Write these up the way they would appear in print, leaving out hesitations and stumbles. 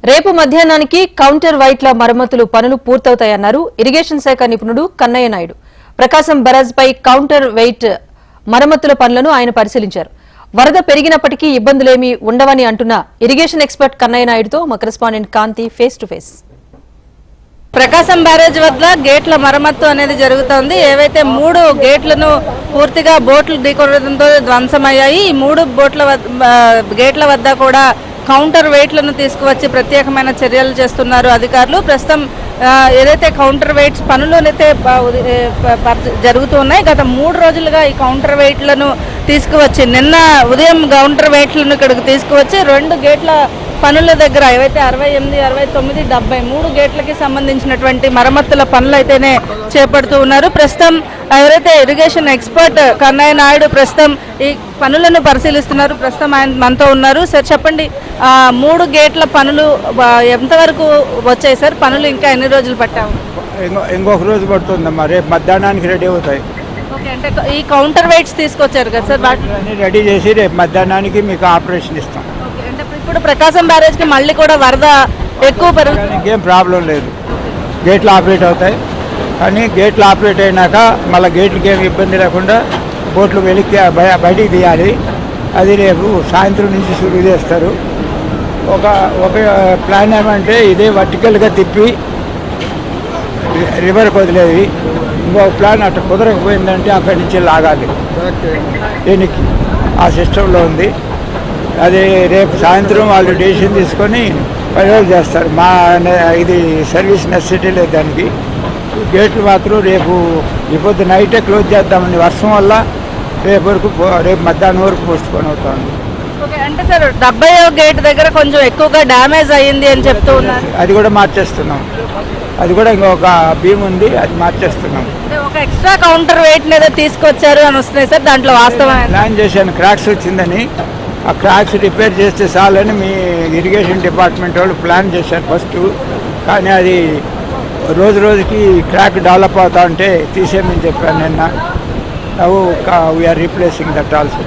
రేపు మధ్యాహ్నానికి కౌంటర్ వైట్ల మరమ్మతులు పనులు పూర్తవుతాయన్నారు ఇరిగేషన్ శాఖ నిపుణుడు కన్నయ్య నాయుడు. ప్రకాశం బరాజ్ పై కౌంటర్ వెయిట్ మరమ్మతుల పనులను ఆయన పరిశీలించారు. వరద పెరిగినప్పటికీ ఇబ్బందులేమీ ఉండవని అంటున్న ఇరిగేషన్ ఎక్స్పర్ట్ కన్నయ్య నాయుడుతో మా correspondent Kanthi face to face. Prakasam barrage వద్ద గేట్ల మరమ్మత్తు అనేది జరుగుతోంది. ఏవైతే 3 గేట్లను పూర్తిగా బోట్లు ఢీకొనడంతో ధ్వంసమయ్యాయి. ఈ 3 గేట్ల వద్ద కూడా కౌంటర్ వెయిట్లను తీసుకువచ్చి ప్రత్యేకమైన చర్యలు చేస్తున్నారు అధికారులు. ప్రస్తుతం ఏదైతే కౌంటర్ వెయిట్స్ పనులు అయితే జరుగుతూ ఉన్నాయి. గత 3 రోజులుగా ఈ కౌంటర్ వెయిట్లను తీసుకువచ్చి నిన్న ఉదయం కౌంటర్ వెయిట్లను ఇక్కడికి తీసుకువచ్చి 2 గేట్ల పనుల దగ్గర ఏవైతే 68, 69, 70 3 గేట్లకి సంబంధించినటువంటి మరమ్మతుల పనులు అయితేనే చేపడుతూ ఉన్నారు. ప్రస్తుతం ఎవరైతే ఇరిగేషన్ ఎక్స్పర్ట్ కన్నయ్య నాయుడు ప్రస్తుతం ఈ పనులను పరిశీలిస్తున్నారు. ప్రస్తుతం ఆయన మనతో ఉన్నారు. సార్ చెప్పండి, 3 గేట్ల పనులు ఎంతవరకు వచ్చాయి సార్? పనులు ఇంకా ఎన్ని రోజులు పట్టాము? ఇంకొక రోజు పడుతుందమ్మా. రేపు మధ్యాహ్నానికి రెడీ అవుతాయి. ఓకే, అంటే ఈ కౌంటర్ వెయిట్స్ తీసుకొచ్చారు కదా సార్, వాటిని రెడీ చేసి రేపు మధ్యాహ్నానికి మీకు ఆపరేషన్ ఇస్తాం. ఇప్పుడు ప్రకాశం బ్యారేజ్ కి మళ్ళీ కూడా వరద ఎక్కువ పెరుగుతుంది. ఏం ప్రాబ్లం లేదు, గేట్లు ఆపరేట్ అవుతాయి. కానీ గేట్లు ఆపరేట్ అయినాక మళ్ళీ గేట్లకి ఏమి ఇబ్బంది లేకుండా బోట్లు వెలికి బయటికి తీయాలి. అది రేపు సాయంత్రం నుంచి షురూ చేస్తారు. ఒక ప్లాన్ ఏమంటే ఇదే వర్టికల్గా తిప్పి రివర్కి వదిలేది. ఇంకొక ప్లాన్ అట్లా కుదరకపోయిందంటే అక్కడి నుంచి లాగాలి. దీనికి ఆ సిస్టంలో ఉంది. అది రేపు సాయంత్రం వాళ్ళు డెసిషన్ తీసుకొని ప్రయోజనం చేస్తారు. ఇది సర్వీస్ నెసెసిటీ లేదు దానికి. గేట్లు మాత్రం రేపు ఇప్పుడు నైటే క్లోజ్ చేద్దామని వర్షం వల్ల రేపు మధ్యాహ్నం వరకు పోస్ట్ పోన్ అవుతుంది. ఓకే, అంటే సార్ 70వ గేట్ దగ్గర కొంచెం ఎక్కువగా డ్యామేజ్ అయ్యింది అని చెప్తూ ఉన్నారు. అది కూడా మార్చేస్తున్నాం. అది కూడా ఇంకొక బీమ్ ఉంది, అది మార్చేస్తున్నాం. ఒక ఎక్స్ట్రా కౌంటర్ వెయిట్ ఏదో తీసుకొచ్చారు అని వస్తున్నాయి సార్, దాంట్లో వాస్తవం ప్లాన్ చేశాను. క్రాక్స్ వచ్చిందని ఆ క్రాక్స్ రిపేర్ చేస్తే చాలని మీ ఇరిగేషన్ డిపార్ట్మెంట్ వాళ్ళు ప్లాన్ చేశారు ఫస్ట్. కానీ అది రోజుకి క్రాక్ డెవలప్ అవుతా ఉంటే తీసేయమని చెప్పాను నిన్న. నవ్వు వీఆర్ రీప్లేసింగ్ దట్ ఆల్సో.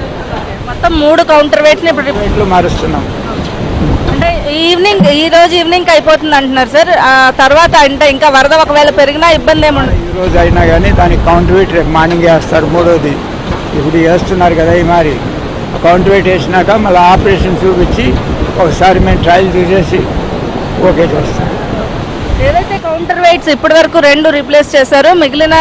మొత్తం 3 కౌంటర్ వెయిట్ని ఇప్పుడు మారుస్తున్నాం. అంటే ఈ రోజు ఈవినింగ్ అయిపోతుంది అంటున్నారు సార్. తర్వాత అంటే ఇంకా వరద ఒకవేళ పెరిగినా ఇబ్బంది ఏముండదు. ఈ రోజు అయినా కానీ దానికి కౌంటర్ వెయిట్ రేపు మార్నింగ్ వేస్తారు. 3వది ఇప్పుడు వేస్తున్నారు కదా. ఈ మరి కౌంటర్ వెయిట్ వేసినాక మళ్ళీ ఆపరేషన్ చూపించి ఒకసారి మేము ట్రయల్ చూసేసి ఓకే చేస్తాం. ఏదైతే కౌంటర్ వెయిట్స్ ఇప్పటి వరకు 2 రీప్లేస్ చేశారో మిగిలిన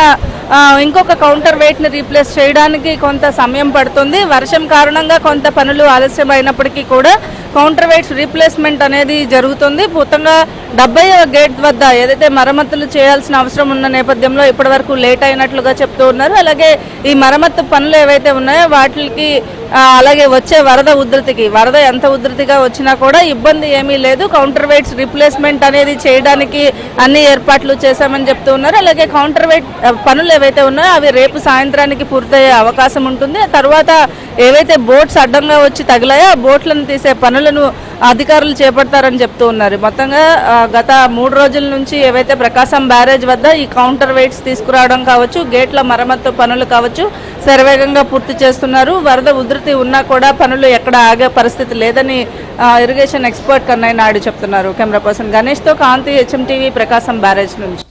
ఇంకొక కౌంటర్ వెయిట్ని రీప్లేస్ చేయడానికి కొంత సమయం పడుతుంది. వర్షం కారణంగా కొంత పనులు ఆలస్యం అయినప్పటికీ కూడా కౌంటర్ వెయిట్స్ రీప్లేస్మెంట్ అనేది జరుగుతుంది. మొత్తంగా 70వ గేట్ వద్ద ఏదైతే మరమ్మతులు చేయాల్సిన అవసరం ఉన్న నేపథ్యంలో ఇప్పటి వరకు లేట్ అయినట్లుగా చెప్తూ ఉన్నారు. అలాగే ఈ మరమ్మతు పనులు ఏవైతే ఉన్నాయో వాటికి అలాగే వచ్చే వరద ఎంత ఉధృతిగా వచ్చినా కూడా ఇబ్బంది ఏమీ లేదు. కౌంటర్ వెయిట్స్ రీప్లేస్మెంట్ అనేది చేయడానికి అన్ని ఏర్పాట్లు చేశామని చెప్తూ ఉన్నారు. అలాగే కౌంటర్ వెయిట్ పనులు ఏవైతే ఉన్నాయో అవి రేపు సాయంత్రానికి పూర్తయ్యే అవకాశం ఉంటుంది. తర్వాత ఏవైతే బోట్స్ అడ్డంగా వచ్చి తగిలాయో ఆ బోట్లను తీసే పనులను అధికారులు చేపడతారని చెప్తూ ఉన్నారు. మొత్తంగా గత 3 రోజుల నుంచి ఏవైతే ప్రకాశం బ్యారేజ్ వద్ద ఈ కౌంటర్ వెయిట్స్ తీసుకురావడం కావచ్చు, గేట్ల మరమ్మతు పనులు కావచ్చు శరవేగంగా పూర్తి చేస్తున్నారు. వరద ఉధృతి ఉన్నా కూడా పనులు ఎక్కడ ఆగే పరిస్థితి లేదని ఇరిగేషన్ ఎక్స్పర్ట్ కన్నయ్య నాయుడు చెప్తున్నారు. కెమెరా పర్సన్ గణేష్తో కాంతి, HMTV, ప్రకాశం బ్యారేజ్ నుంచి.